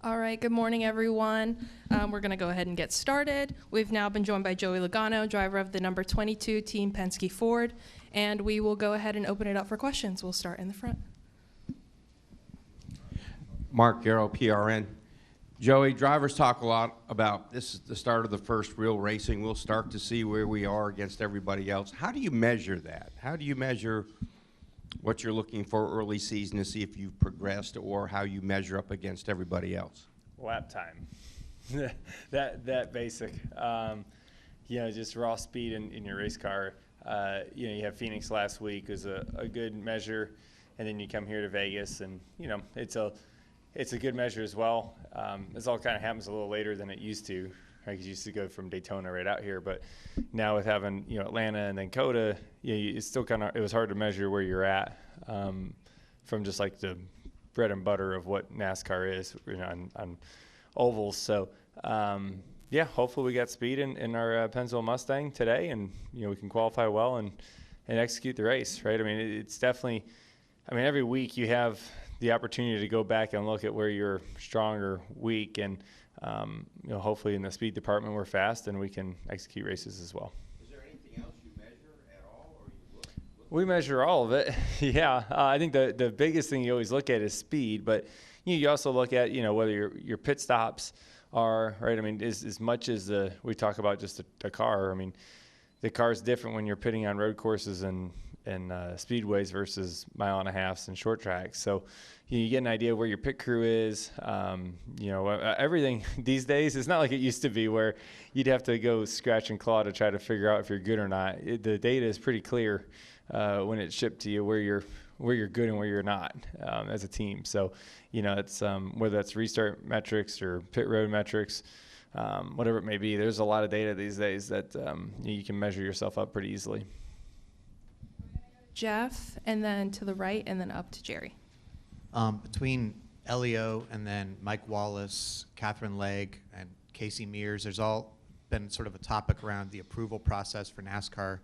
All right, good morning, everyone. We're going to go ahead and get started. We've now been joined by Joey Logano, driver of the number 22 Team Penske Ford, and we will go ahead and open it up for questions. We'll start in the front. Mark Garrow, PRN. Joey, drivers talk a lot about this is the start of the first real racing. We'll start to see where we are against everybody else. How do you measure that? How do you measure what you're looking for early season to see if you've progressed, or how you measure up against everybody else? Lap time. that basic. Just raw speed in your race car. You have Phoenix last week was a good measure, and then you come here to Vegas, and it's a good measure as well. This all kind of happens a little later than it used to, right? Because you used to go from Daytona right out here, but now with having Atlanta and then COTA, it's still it was hard to measure where you're at from just like the bread and butter of what NASCAR is on ovals. So hopefully we got speed in our Penske Mustang today, and we can qualify well and execute the race, right? I mean, it's definitely. I mean, every week you have the opportunity to go back and look at where you're strong or weak, and hopefully in the speed department we're fast and we can execute races as well. Is there anything else you measure at all, or you look? We measure all of it. Yeah, I think the biggest thing you always look at is speed, but you also look at whether your pit stops are right. I mean, as much as we talk about just the car. I mean, the car is different when you're pitting on road courses and speedways versus mile and a halves and short tracks. So you get an idea where your pit crew is. Everything these days is not like it used to be where you'd have to go scratch and claw to try to figure out if you're good or not. The data is pretty clear when it's shipped to you where you're good and where you're not as a team. So it's whether that's restart metrics or pit road metrics, whatever it may be. There's a lot of data these days that you can measure yourself up pretty easily. Jeff, and then to the right, and then up to Jerry. Between Elio and then Mike Wallace, Catherine Legg, and Casey Mears, there's all been sort of a topic around the approval process for NASCAR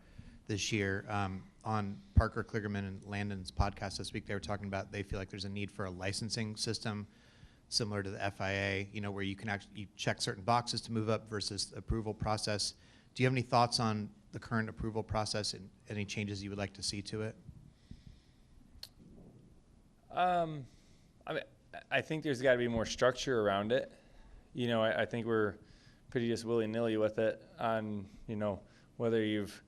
this year. On Parker Kligerman and Landon's podcast this week, they were talking about they feel like there's a need for a licensing system similar to the FIA, where you can actually check certain boxes to move up versus the approval process. Do you have any thoughts on the current approval process and any changes you would like to see to it? I think there's got to be more structure around it. I think we're pretty just willy-nilly with it on, whether you've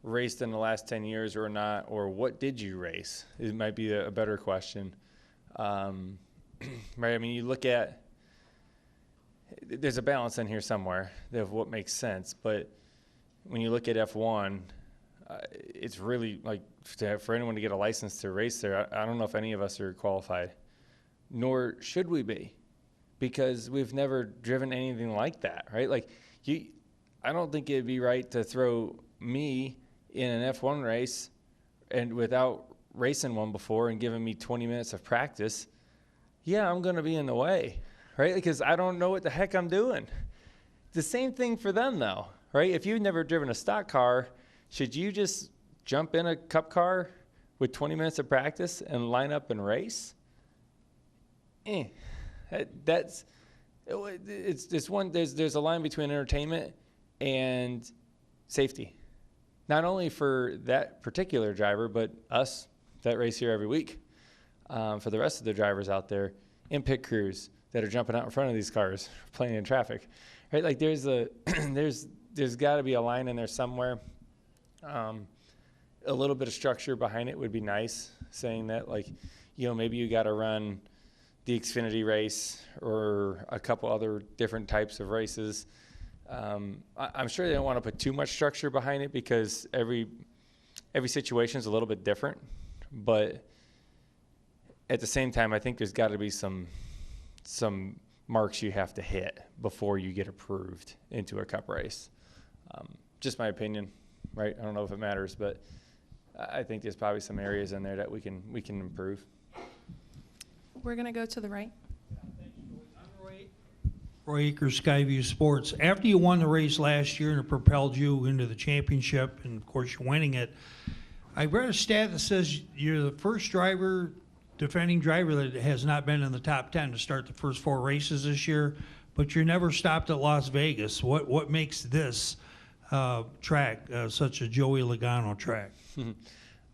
raced in the last 10 years or not, or what did you race? It might be a better question. Right? I mean, you look at, there's a balance in here somewhere of what makes sense, but when you look at F1, it's really like for anyone to get a license to race there, I don't know if any of us are qualified, nor should we be, because we've never driven anything like that, right? Like, I don't think it'd be right to throw me in an F1 race and without racing one before and giving me 20 minutes of practice. Yeah, I'm going to be in the way, right? Because I don't know what the heck I'm doing. The same thing for them, though. Right? If you've never driven a stock car, should you just jump in a cup car with 20 minutes of practice and line up and race? There's a line between entertainment and safety. Not only for that particular driver, but us that race here every week. For the rest of the drivers out there in pit crews that are jumping out in front of these cars, playing in traffic. Right? Like there's got to be a line in there somewhere. A little bit of structure behind it would be nice, saying that, like, maybe you got to run the Xfinity race or a couple other different types of races. I'm sure they don't want to put too much structure behind it because every situation is a little bit different. But at the same time, I think there's got to be some marks you have to hit before you get approved into a cup race. Just my opinion, right? I don't know if it matters, but I think there's probably some areas in there that we can improve. We're going to go to the right. Roy Akers, Skyview Sports. After you won the race last year and it propelled you into the championship, and of course you're winning it, I read a stat that says you're the first driver defending driver that has not been in the top 10 to start the first 4 races this year, but you never stopped at Las Vegas. What makes this track such a Joey Logano track?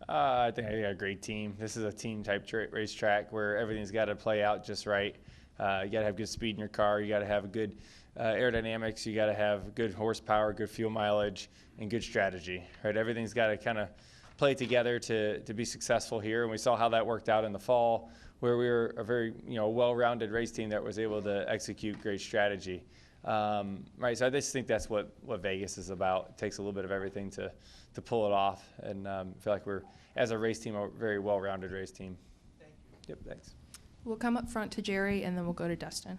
I think I got a great team. This is a team-type racetrack where everything's got to play out just right. You got to have good speed in your car. You got to have good aerodynamics. You got to have good horsepower, good fuel mileage, and good strategy. Right? Everything's got to kind of play together to be successful here. And we saw how that worked out in the fall, where we were a very well-rounded race team that was able to execute great strategy. Right. So I just think that's what Vegas is about. It takes a little bit of everything to pull it off, and I feel like we're, as a race team, a very well-rounded race team. Thank you. Yep, thanks. We'll come up front to Jerry, and then we'll go to Dustin.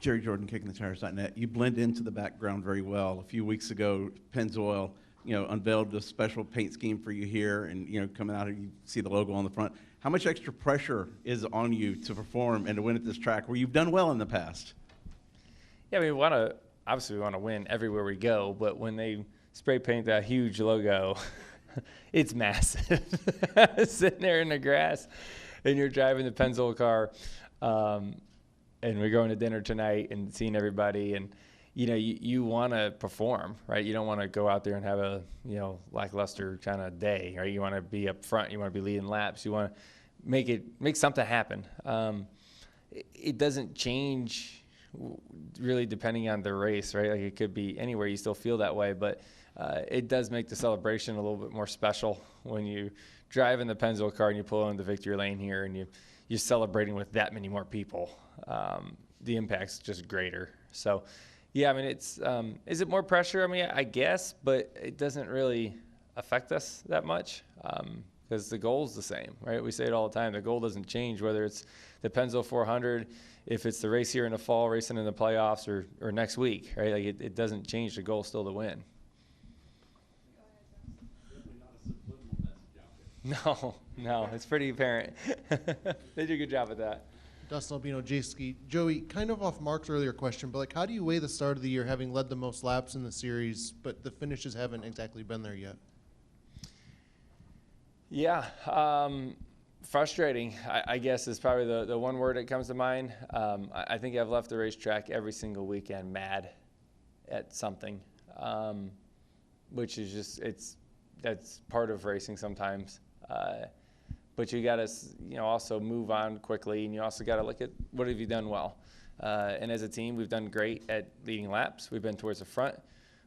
Jerry Jordan, KickingTheTires.net. You blend into the background very well. A few weeks ago, Pennzoil, unveiled a special paint scheme for you here, and coming out here, you see the logo on the front. How much extra pressure is on you to perform and to win at this track where you've done well in the past? Yeah, I mean, obviously we want to win everywhere we go, but when they spray paint that huge logo, it's massive. Sitting there in the grass, and you're driving the Pennzoil car, and we're going to dinner tonight and seeing everybody, and you want to perform, right? You don't want to go out there and have a lackluster kind of day, right? You want to be up front. You want to be leading laps. You want to make something happen. It doesn't change really depending on the race, right? Like it could be anywhere. You still feel that way, but it does make the celebration a little bit more special when you drive in the Pennzoil car and you pull into the victory lane here and you're celebrating with that many more people. The impact's just greater. So, yeah, I mean, it's is it more pressure? I mean, I guess, but it doesn't really affect us that much because the goal's the same, right? We say it all the time. The goal doesn't change, whether it's the Pennzoil 400, if it's the race here in the fall, racing in the playoffs, or next week, right? Like it doesn't change. The goal's still to win. No, it's pretty apparent. They do a good job at that. Dustin Albino, J-Ski. Joey, kind of off Mark's earlier question, but how do you weigh the start of the year having led the most laps in the series, but the finishes haven't exactly been there yet? Yeah, frustrating, I guess, is probably the one word that comes to mind. I think I've left the racetrack every single weekend mad at something, which is just, that's part of racing sometimes. But you got to, also move on quickly, and you also got to look at what have you done well. And as a team, we've done great at leading laps. We've been towards the front.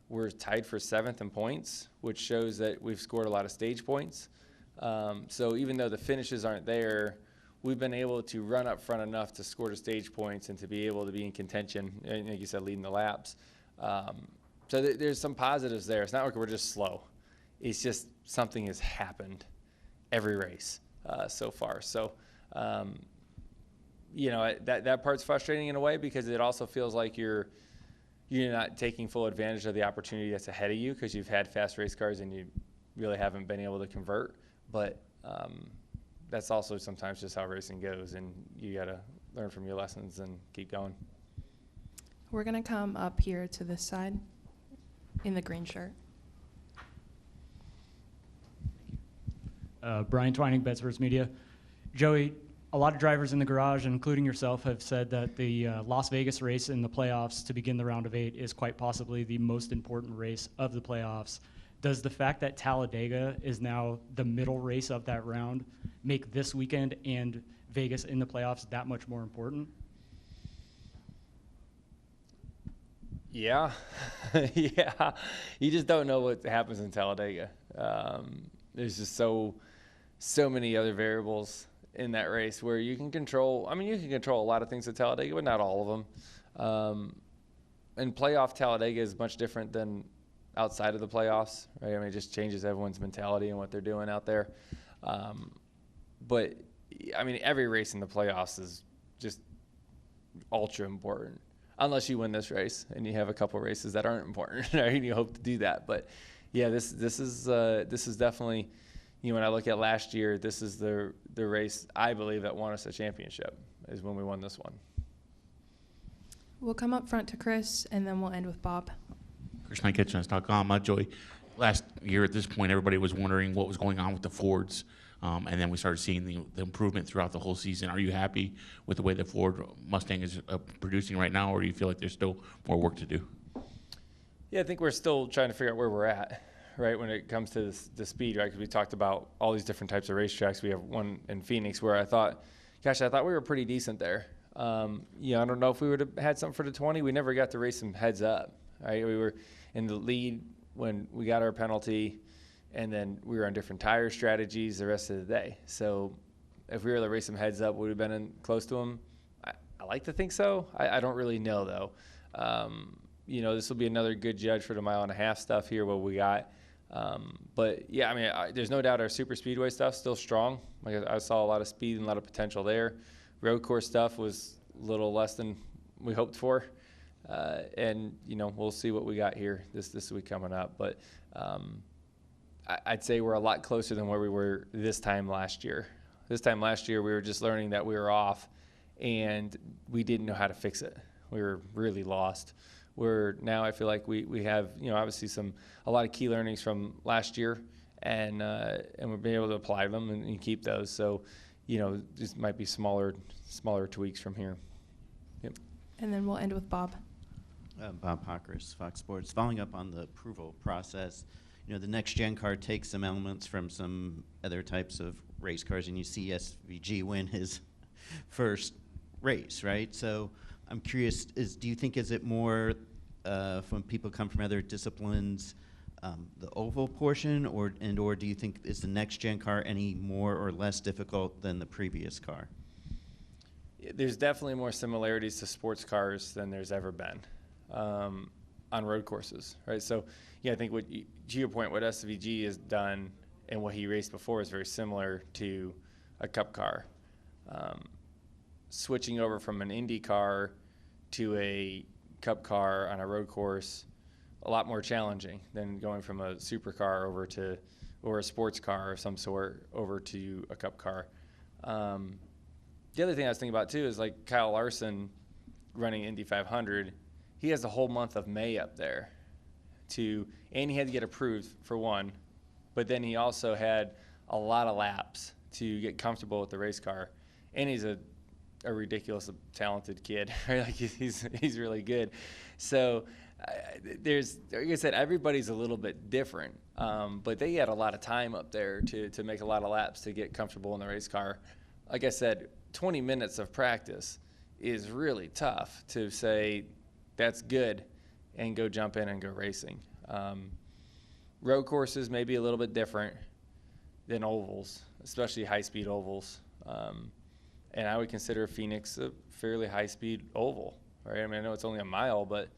We're tied for 7th in points, which shows that we've scored a lot of stage points. So even though the finishes aren't there, we've been able to run up front enough to score the stage points and to be able to be in contention, and like you said, leading the laps. So there's some positives there. It's not like we're just slow. It's just something has happened every race so far. So, that part's frustrating in a way because it also feels like you're not taking full advantage of the opportunity that's ahead of you because you've had fast race cars and you really haven't been able to convert. But that's also sometimes just how racing goes, and you got to learn from your lessons and keep going. We're going to come up here to this side in the green shirt. Brian Twining, Betsford's Media. Joey, a lot of drivers in the garage, including yourself, have said that the Las Vegas race in the playoffs to begin the round of 8 is quite possibly the most important race of the playoffs. Does the fact that Talladega is now the middle race of that round make this weekend and Vegas in the playoffs that much more important? Yeah. Yeah. You just don't know what happens in Talladega. There's just so many other variables in that race where you can control. I mean, you can control a lot of things at Talladega, but not all of them. And playoff Talladega is much different than outside of the playoffs, right? I mean, it just changes everyone's mentality and what they're doing out there. But, I mean, every race in the playoffs is just ultra important, unless you win this race and you have a couple races that aren't important, right? And you hope to do that. But, yeah, this is definitely, when I look at last year, this is the race I believe that won us a championship is when we won this one. We'll come up front to Chris, and then we'll end with Bob. ChrisKnightkitchens.com. Joey, last year at this point, everybody was wondering what was going on with the Fords. and then we started seeing the improvement throughout the whole season. Are you happy with the way the Ford Mustang is producing right now, or do you feel like there's still more work to do? Yeah, I think we're still trying to figure out where we're at, right, when it comes to the speed, right? Because we talked about all these different types of racetracks. We have one in Phoenix where I thought we were pretty decent there. I don't know if we would have had something for the 20. We never got to race some heads up, right? We were in the lead when we got our penalty, and then we were on different tire strategies the rest of the day. So if we were to race some heads up, would we have been close to them? I like to think so. I don't really know, though. This will be another good judge for the mile-and-a-half stuff here, what we got. But, yeah, I mean, there's no doubt our super speedway stuff's still strong. Like I saw a lot of speed and a lot of potential there. Road course stuff was a little less than we hoped for. We'll see what we got here this week coming up. But I'd say we're a lot closer than where we were this time last year. This time last year, we were just learning that we were off, and we didn't know how to fix it. We were really lost. Now I feel like we have, obviously a lot of key learnings from last year, and we're being able to apply them and keep those. So, this might be smaller tweaks from here. Yep. And then we'll end with Bob. Bob Pockris, Fox Sports. Following up on the approval process, the next gen car takes some elements from some other types of race cars, and you see SVG win his first race, right? So I'm curious, do you think is it more when people come from other disciplines, the oval portion, or do you think is the next gen car any more or less difficult than the previous car? There's definitely more similarities to sports cars than there's ever been on road courses, right? So, I think to your point, what SVG has done and what he raced before is very similar to a Cup car. Switching over from an Indy car to a Cup car on a road course, a lot more challenging than going from a supercar or a sports car of some sort over to a Cup car. The other thing I was thinking about too is like Kyle Larson running Indy 500. He has the whole month of May up there and he had to get approved for one, but then he also had a lot of laps to get comfortable with the race car, and he's a ridiculous talented kid. Right? Like he's really good. So there's, like I said, everybody's a little bit different, but they had a lot of time up there to make a lot of laps to get comfortable in the race car. Like I said, 20 minutes of practice is really tough to say that's good and go jump in and go racing. Road courses may be a little bit different than ovals, especially high-speed ovals. And I would consider Phoenix a fairly high-speed oval, right? I mean, I know it's only a mile, but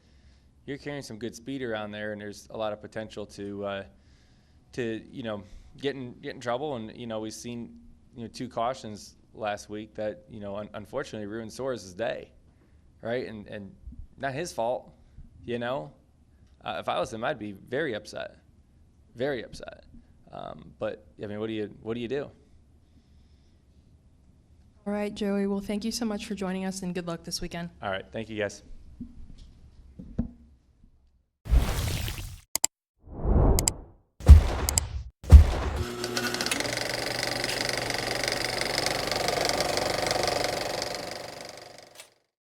you're carrying some good speed around there, and there's a lot of potential to get in trouble. And we've seen 2 cautions last week that unfortunately ruined Soares' day, right? And not his fault, If I was him, I'd be very upset, very upset. But I mean, what do you do? All right, Joey. Well, thank you so much for joining us, and good luck this weekend. All right, thank you guys.